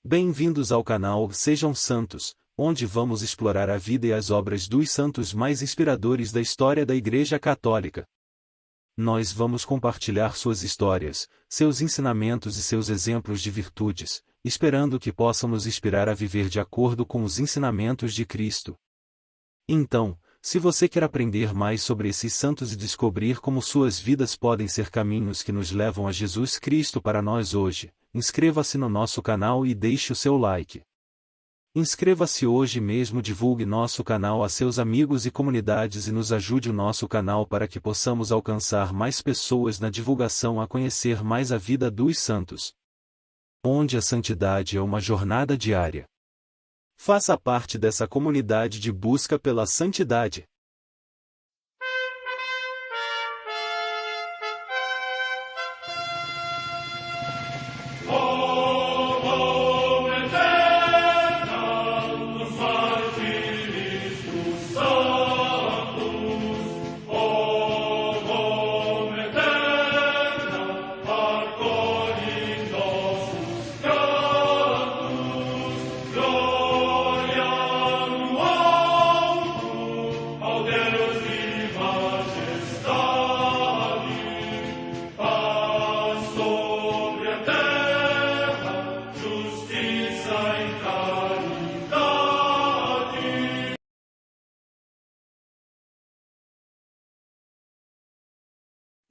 Bem-vindos ao canal Sejam Santos, onde vamos explorar a vida e as obras dos santos mais inspiradores da história da Igreja Católica. Nós vamos compartilhar suas histórias, seus ensinamentos e seus exemplos de virtudes, esperando que possam nos inspirar a viver de acordo com os ensinamentos de Cristo. Então, se você quer aprender mais sobre esses santos e descobrir como suas vidas podem ser caminhos que nos levam a Jesus Cristo para nós hoje, inscreva-se no nosso canal e deixe o seu like. Inscreva-se hoje mesmo, divulgue nosso canal a seus amigos e comunidades e nos ajude o nosso canal para que possamos alcançar mais pessoas na divulgação a conhecer mais a vida dos santos. Onde a santidade é uma jornada diária. Faça parte dessa comunidade de busca pela santidade.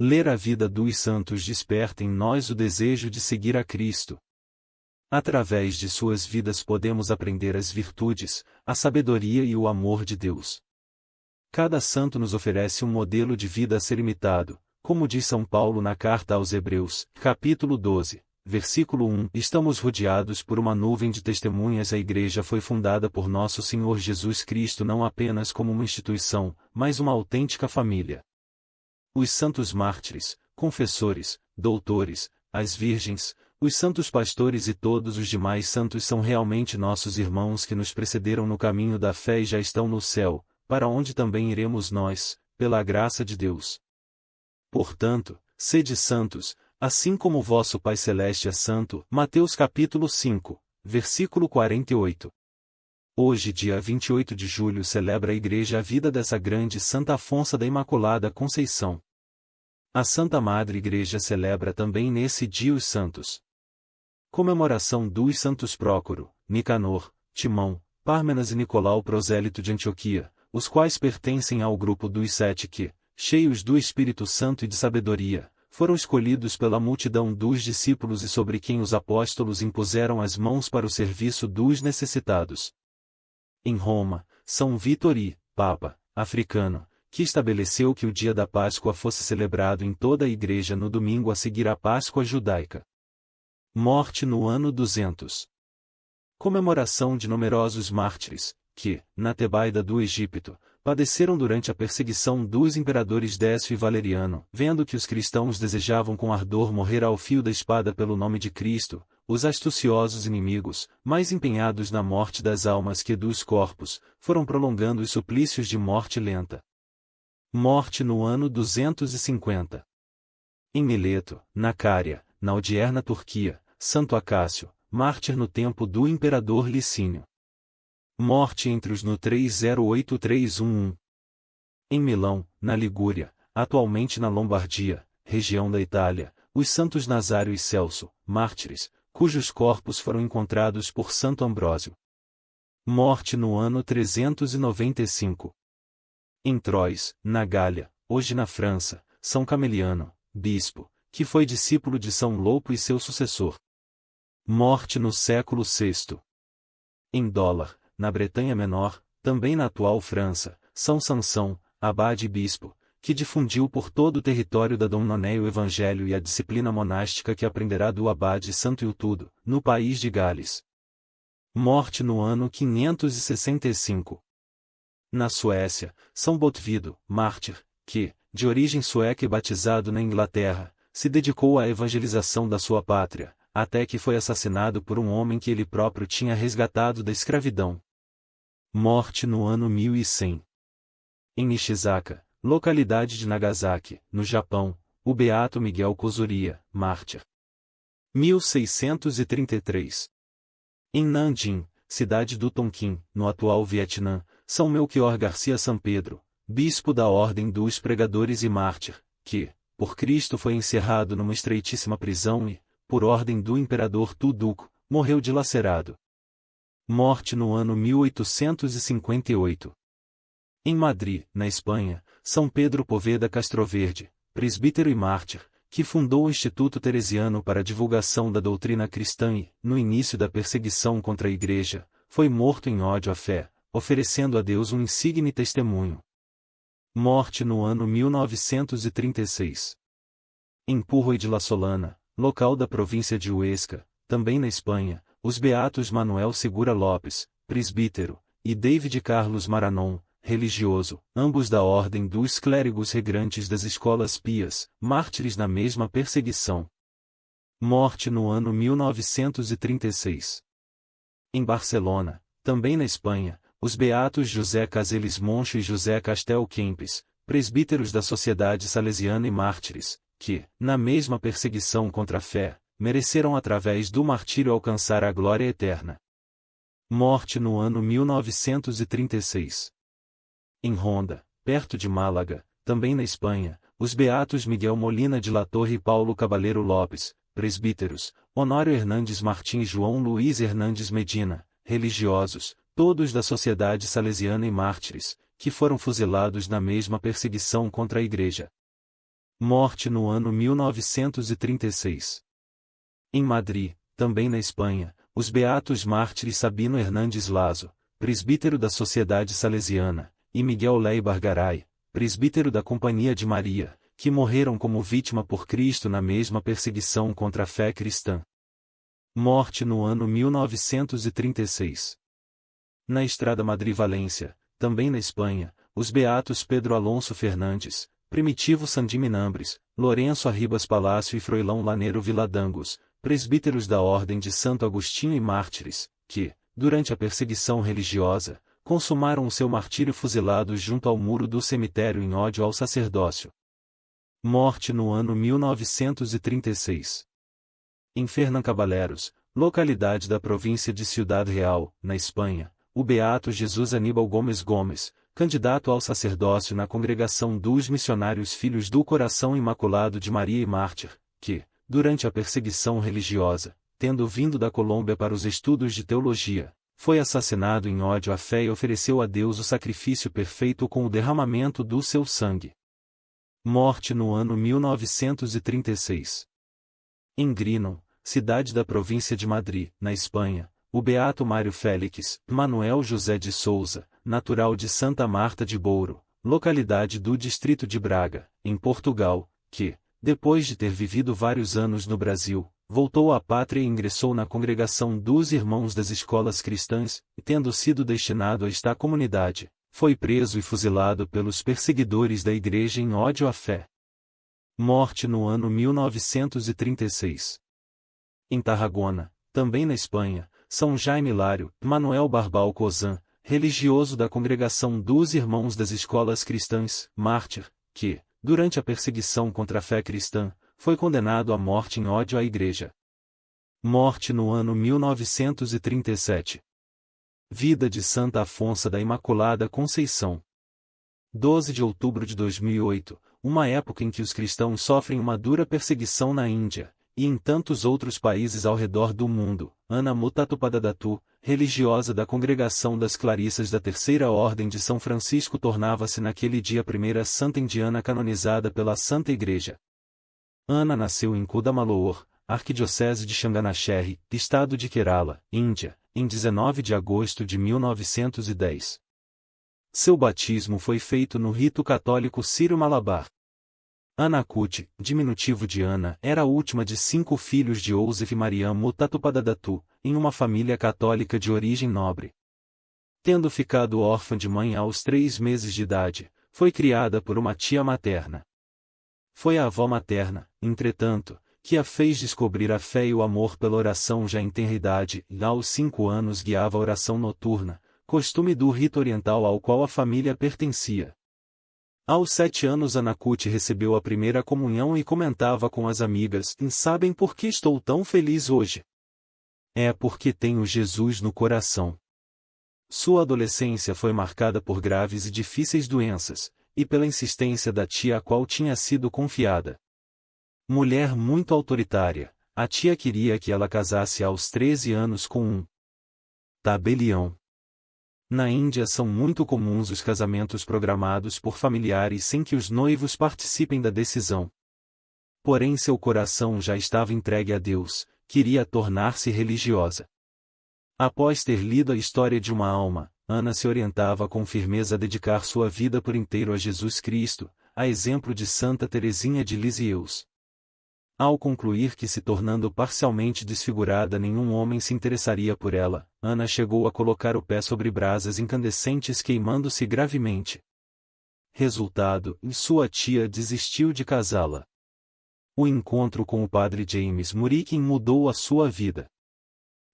Ler a vida dos santos desperta em nós o desejo de seguir a Cristo. Através de suas vidas podemos aprender as virtudes, a sabedoria e o amor de Deus. Cada santo nos oferece um modelo de vida a ser imitado, como diz São Paulo na carta aos Hebreus, capítulo 12, versículo 1. Estamos rodeados por uma nuvem de testemunhas. A Igreja foi fundada por nosso Senhor Jesus Cristo não apenas como uma instituição, mas uma autêntica família. Os santos mártires, confessores, doutores, as virgens, os santos pastores e todos os demais santos são realmente nossos irmãos que nos precederam no caminho da fé e já estão no céu, para onde também iremos nós, pela graça de Deus. Portanto, sede santos, assim como vosso Pai Celeste é santo. Mateus capítulo 5, versículo 48. Hoje, dia 28 de julho, celebra a Igreja a vida dessa grande Santa Afonsa da Imaculada Conceição. A Santa Madre Igreja celebra também nesse dia os santos. Comemoração dos santos Prócoro, Nicanor, Timão, Pármenas e Nicolau prosélito de Antioquia, os quais pertencem ao grupo dos 7 que, cheios do Espírito Santo e de sabedoria, foram escolhidos pela multidão dos discípulos e sobre quem os apóstolos impuseram as mãos para o serviço dos necessitados. Em Roma, São Vítor I, Papa, africano, que estabeleceu que o dia da Páscoa fosse celebrado em toda a Igreja no domingo a seguir à Páscoa judaica. Morte no ano 200. Comemoração de numerosos mártires, que, na Tebaida do Egito, padeceram durante a perseguição dos imperadores Décio e Valeriano. Vendo que os cristãos desejavam com ardor morrer ao fio da espada pelo nome de Cristo, os astuciosos inimigos, mais empenhados na morte das almas que dos corpos, foram prolongando os suplícios de morte lenta. Morte no ano 250. Em Mileto, na Cária, na odierna Turquia, Santo Acácio, mártir no tempo do imperador Licínio. Morte entre os no 308311. Em Milão, na Ligúria, atualmente na Lombardia, região da Itália, os santos Nazário e Celso, mártires, cujos corpos foram encontrados por Santo Ambrósio. Morte no ano 395. Em Troyes, na Gália, hoje na França, São Camiliano, bispo, que foi discípulo de São Loupo e seu sucessor. Morte no século VI. Em Dólar, na Bretanha Menor, também na atual França, São Sansão, abade e bispo, que difundiu por todo o território da Domnoné o Evangelho e a disciplina monástica que aprenderá do abade Santo Iltudo, no país de Gales. Morte no ano 565. Na Suécia, São Botvido, mártir, que, de origem sueca e batizado na Inglaterra, se dedicou à evangelização da sua pátria, até que foi assassinado por um homem que ele próprio tinha resgatado da escravidão. Morte no ano 1100. Em Nishizaka, localidade de Nagasaki, no Japão, o beato Miguel Kozuriya, mártir. 1633. Em Nanjing, cidade do Tonkin, no atual Vietnã, São Melchior Garcia Sampedro, bispo da Ordem dos Pregadores e mártir, que, por Cristo foi encerrado numa estreitíssima prisão e, por ordem do imperador Tu Duc, morreu dilacerado. Morte no ano 1858. Em Madrid, na Espanha, São Pedro Poveda Castroverde, presbítero e mártir, que fundou o Instituto Teresiano para a divulgação da doutrina cristã e, no início da perseguição contra a Igreja, foi morto em ódio à fé, oferecendo a Deus um insigne testemunho. Morte no ano 1936. Em Purroy de la Solana, local da província de Huesca, também na Espanha, os beatos Manuel Segura Lopes, presbítero, e David Carlos Maranon, religioso, ambos da ordem dos clérigos regrantes das escolas pias, mártires na mesma perseguição. Morte no ano 1936. Em Barcelona, também na Espanha, os beatos José Caseles Moncho e José Castel Kempes, presbíteros da Sociedade Salesiana e mártires, que, na mesma perseguição contra a fé, mereceram através do martírio alcançar a glória eterna. Morte no ano 1936. Em Ronda, perto de Málaga, também na Espanha, os beatos Miguel Molina de la Torre e Paulo Cabaleiro Lopes, presbíteros, Honório Hernandes Martins e João Luiz Hernandes Medina, religiosos, todos da Sociedade Salesiana e mártires, que foram fuzilados na mesma perseguição contra a Igreja. Morte no ano 1936. Em Madrid, também na Espanha, os beatos mártires Sabino Hernandes Lazo, presbítero da Sociedade Salesiana, e Miguel Leibar Garay, presbítero da Companhia de Maria, que morreram como vítima por Cristo na mesma perseguição contra a fé cristã. Morte no ano 1936. Na Estrada Madrid-Valência, também na Espanha, os beatos Pedro Alonso Fernandes, Primitivo Sandiminambres, Lourenço Arribas Palácio e Froilão Laneiro Viladangos, presbíteros da Ordem de Santo Agostinho e mártires, que, durante a perseguição religiosa, consumaram o seu martírio fuzilados junto ao muro do cemitério em ódio ao sacerdócio. Morte no ano 1936. Em Fernancaballeros, localidade da província de Ciudad Real, na Espanha, o beato Jesus Aníbal Gomes Gomes, candidato ao sacerdócio na Congregação dos Missionários Filhos do Coração Imaculado de Maria e mártir, que, durante a perseguição religiosa, tendo vindo da Colômbia para os estudos de teologia, foi assassinado em ódio à fé e ofereceu a Deus o sacrifício perfeito com o derramamento do seu sangue. Morte no ano 1936. Em Grinon, cidade da província de Madrid, na Espanha, o beato Mário Félix Manuel José de Souza, natural de Santa Marta de Bouro, localidade do distrito de Braga, em Portugal, que, depois de ter vivido vários anos no Brasil, voltou à pátria e ingressou na congregação dos Irmãos das Escolas Cristãs, e tendo sido destinado a esta comunidade, foi preso e fuzilado pelos perseguidores da Igreja em ódio à fé. Morte no ano 1936. Em Tarragona, também na Espanha, São Jaime Hilário Manuel Barbal Cozan, religioso da congregação dos Irmãos das Escolas Cristãs, mártir, que, durante a perseguição contra a fé cristã, foi condenado à morte em ódio à Igreja. Morte no ano 1937. Vida de Santa Afonsa da Imaculada Conceição. 12 de outubro de 2008, uma época em que os cristãos sofrem uma dura perseguição na Índia, e em tantos outros países ao redor do mundo. Ana Mutatupadadatu, religiosa da Congregação das Clarissas da Terceira Ordem de São Francisco, tornava-se naquele dia a primeira santa indiana canonizada pela Santa Igreja. Ana nasceu em Kudamaloor, Arquidiocese de Changanasherry, Estado de Kerala, Índia, em 19 de agosto de 1910. Seu batismo foi feito no rito católico Sírio-Malabar. Ana Kuti, diminutivo de Ana, era a última de 5 filhos de Joseph Mariam Mutatupadadatu, em uma família católica de origem nobre. Tendo ficado órfã de mãe aos 3 meses de idade, foi criada por uma tia materna. Foi a avó materna, entretanto, que a fez descobrir a fé e o amor pela oração já em tenra idade, e aos 5 anos guiava a oração noturna, costume do rito oriental ao qual a família pertencia. Aos 7 anos Ana Kuti recebeu a primeira comunhão e comentava com as amigas: sabem por que estou tão feliz hoje? É porque tenho Jesus no coração. Sua adolescência foi marcada por graves e difíceis doenças, e pela insistência da tia a qual tinha sido confiada. Mulher muito autoritária, a tia queria que ela casasse aos 13 anos com um tabelião. Na Índia são muito comuns os casamentos programados por familiares sem que os noivos participem da decisão. Porém seu coração já estava entregue a Deus, queria tornar-se religiosa. Após ter lido a história de uma alma, Ana se orientava com firmeza a dedicar sua vida por inteiro a Jesus Cristo, a exemplo de Santa Teresinha de Lisieux. Ao concluir que se tornando parcialmente desfigurada nenhum homem se interessaria por ela, Ana chegou a colocar o pé sobre brasas incandescentes queimando-se gravemente. Resultado, sua tia desistiu de casá-la. O encontro com o padre James Murikin mudou a sua vida.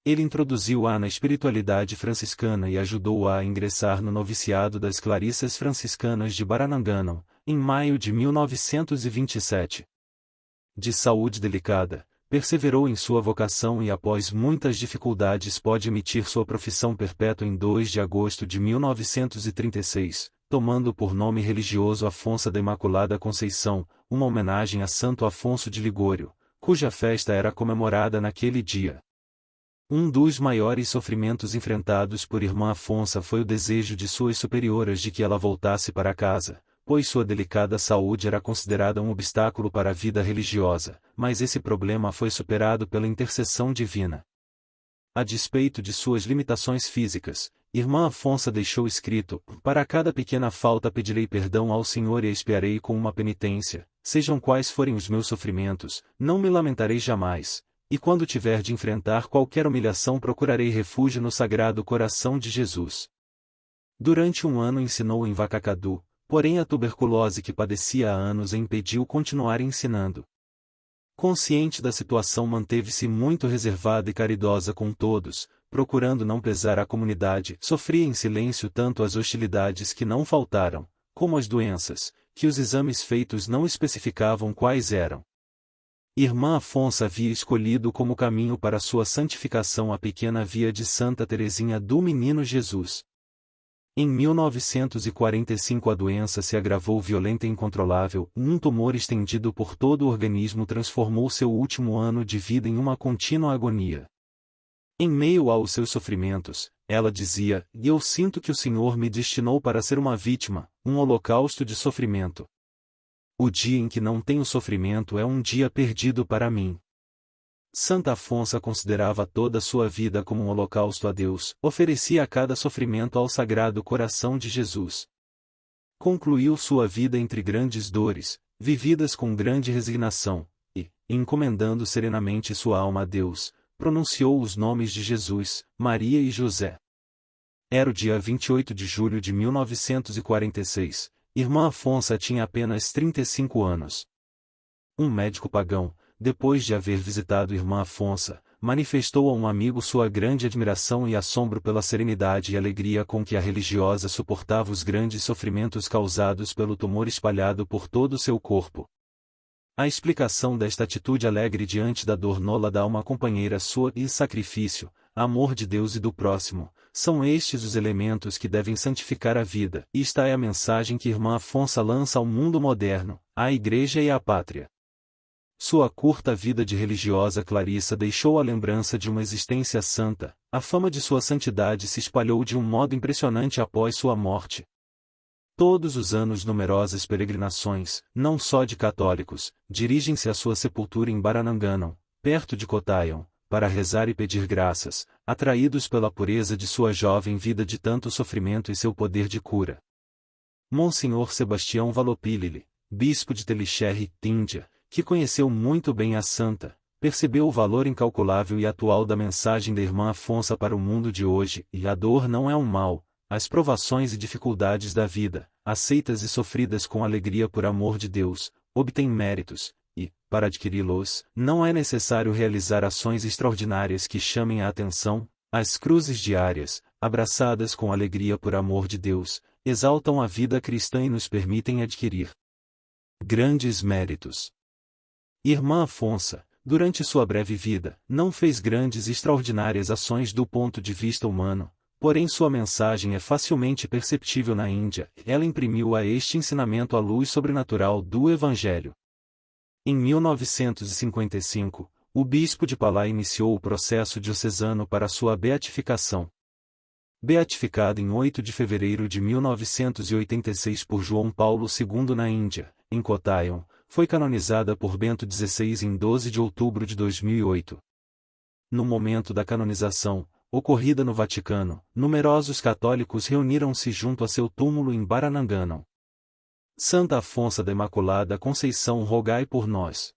Ele introduziu-a na espiritualidade franciscana e ajudou-a a ingressar no noviciado das Clarissas Franciscanas de Barananganam, em maio de 1927. De saúde delicada, perseverou em sua vocação e após muitas dificuldades pôde emitir sua profissão perpétua em 2 de agosto de 1936, tomando por nome religioso Afonsa da Imaculada Conceição, uma homenagem a Santo Afonso de Ligório, cuja festa era comemorada naquele dia. Um dos maiores sofrimentos enfrentados por Irmã Afonsa foi o desejo de suas superioras de que ela voltasse para casa, pois sua delicada saúde era considerada um obstáculo para a vida religiosa, mas esse problema foi superado pela intercessão divina. A despeito de suas limitações físicas, Irmã Afonsa deixou escrito: para cada pequena falta pedirei perdão ao Senhor e expiarei com uma penitência, sejam quais forem os meus sofrimentos, não me lamentarei jamais, e quando tiver de enfrentar qualquer humilhação procurarei refúgio no Sagrado Coração de Jesus. Durante um ano ensinou em Vacacadu, porém a tuberculose que padecia há anos a impediu continuar ensinando. Consciente da situação manteve-se muito reservada e caridosa com todos, procurando não pesar à comunidade, sofria em silêncio tanto as hostilidades que não faltaram, como as doenças, que os exames feitos não especificavam quais eram. Irmã Afonsa havia escolhido como caminho para sua santificação a pequena via de Santa Teresinha do Menino Jesus. Em 1945 a doença se agravou violenta e incontrolável, um tumor estendido por todo o organismo transformou seu último ano de vida em uma contínua agonia. Em meio aos seus sofrimentos, ela dizia: eu sinto que o Senhor me destinou para ser uma vítima, um holocausto de sofrimento. O dia em que não tenho sofrimento é um dia perdido para mim. Santa Afonsa considerava toda a sua vida como um holocausto a Deus, oferecia a cada sofrimento ao Sagrado Coração de Jesus. Concluiu sua vida entre grandes dores, vividas com grande resignação, e, encomendando serenamente sua alma a Deus, pronunciou os nomes de Jesus, Maria e José. Era o dia 28 de julho de 1946, Irmã Afonsa tinha apenas 35 anos. Um médico pagão, depois de haver visitado Irmã Afonsa, manifestou a um amigo sua grande admiração e assombro pela serenidade e alegria com que a religiosa suportava os grandes sofrimentos causados pelo tumor espalhado por todo o seu corpo. A explicação desta atitude alegre diante da dor nola da alma companheira sua e sacrifício, amor de Deus e do próximo, são estes os elementos que devem santificar a vida, e esta é a mensagem que Irmã Afonsa lança ao mundo moderno, à Igreja e à Pátria. Sua curta vida de religiosa Clarissa deixou a lembrança de uma existência santa, a fama de sua santidade se espalhou de um modo impressionante após sua morte. Todos os anos numerosas peregrinações, não só de católicos, dirigem-se à sua sepultura em Barananganam, perto de Kottayam, para rezar e pedir graças, atraídos pela pureza de sua jovem vida de tanto sofrimento e seu poder de cura. Monsenhor Sebastião Valopilili, bispo de Telixerre, Índia, que conheceu muito bem a santa, percebeu o valor incalculável e atual da mensagem da Irmã Afonsa para o mundo de hoje, e a dor não é um mal, as provações e dificuldades da vida, aceitas e sofridas com alegria por amor de Deus, obtêm méritos, e, para adquiri-los, não é necessário realizar ações extraordinárias que chamem a atenção, as cruzes diárias, abraçadas com alegria por amor de Deus, exaltam a vida cristã e nos permitem adquirir grandes méritos. Irmã Afonsa, Durante sua breve vida, não fez grandes e extraordinárias ações do ponto de vista humano, porém sua mensagem é facilmente perceptível na Índia. Ela imprimiu a este ensinamento a luz sobrenatural do Evangelho. Em 1955, o bispo de Palá iniciou o processo diocesano para sua beatificação. Beatificado em 8 de fevereiro de 1986 por João Paulo II na Índia, em Kottayam, foi canonizada por Bento XVI em 12 de outubro de 2008. No momento da canonização, ocorrida no Vaticano, numerosos católicos reuniram-se junto a seu túmulo em Barananganam. Santa Afonsa da Imaculada Conceição, rogai por nós.